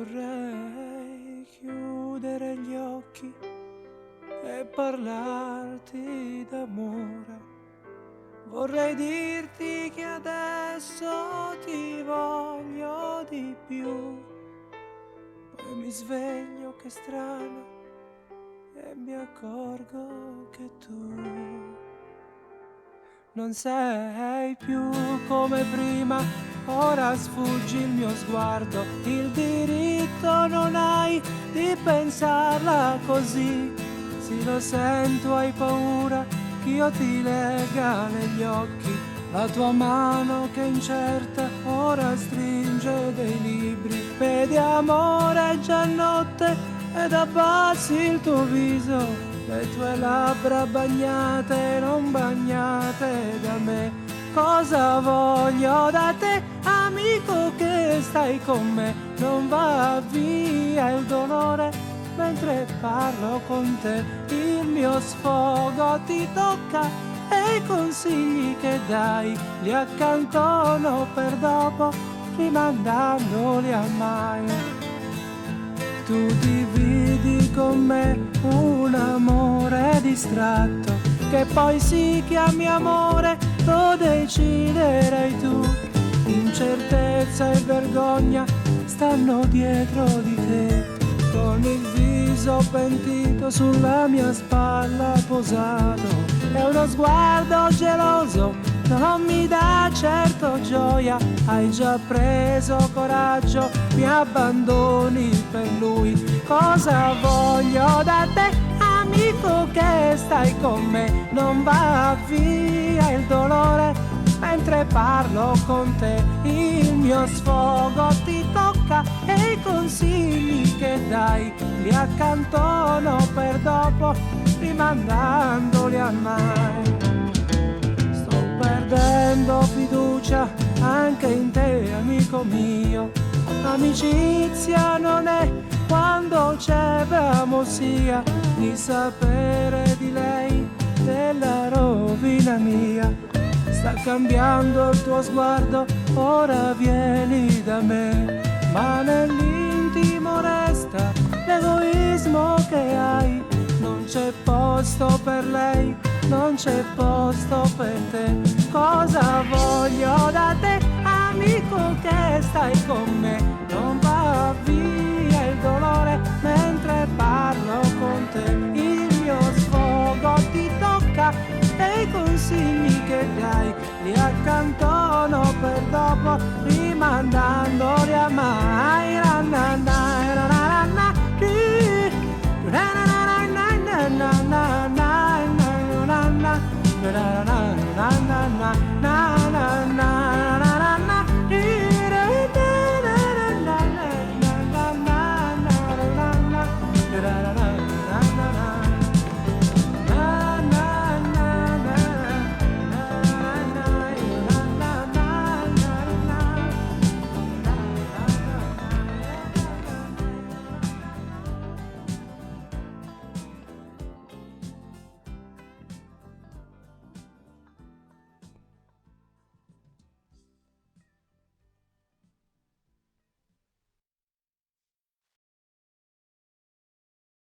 Vorrei chiudere gli occhi e parlarti d'amore. Vorrei dirti che adesso ti voglio di più. Poi mi sveglio, che strano, e mi accorgo che tu non sei più come prima. Ora sfuggi il mio sguardo, il diritto non hai di pensarla così. Sì, lo sento, hai paura che io ti lega negli occhi. La tua mano che incerta ora stringe dei libri. Vedi amore, è già notte ed abbassi il tuo viso. Le tue labbra bagnate, non bagnate da me. Cosa voglio da te, amico che stai con me? Non va via il dolore mentre parlo con te. Il mio sfogo ti tocca e i consigli che dai li accantono per dopo, rimandandoli a mai. Tu dividi con me un amore distratto, che poi si chiami amore, lo deciderai tu. Incertezza e vergogna stanno dietro di te, con il viso pentito sulla mia spalla posato. E uno sguardo geloso non mi dà certo gioia. Hai già preso coraggio, mi abbandoni per lui. Cosa voglio da te, amico che stai con me? Non va via il dolore mentre parlo con te. Il mio sfogo ti tocca e i consigli che dai li accantono per dopo, rimandandoli a mai. Sto perdendo fiducia anche in te, amico mio. Amicizia non è quando c'è bramosia di sapere di lei, della rovina mia. Sta cambiando il tuo sguardo, ora vieni da me, ma nell'intimo resta l'egoismo che hai. Non c'è posto per lei, non c'è posto per te. Cosa voglio da te, amico che stai con me? Non va via il dolore mentre parlo con te. Il mio sfogo ti tocca e i consigli che dai li accantono per dopo, rimandando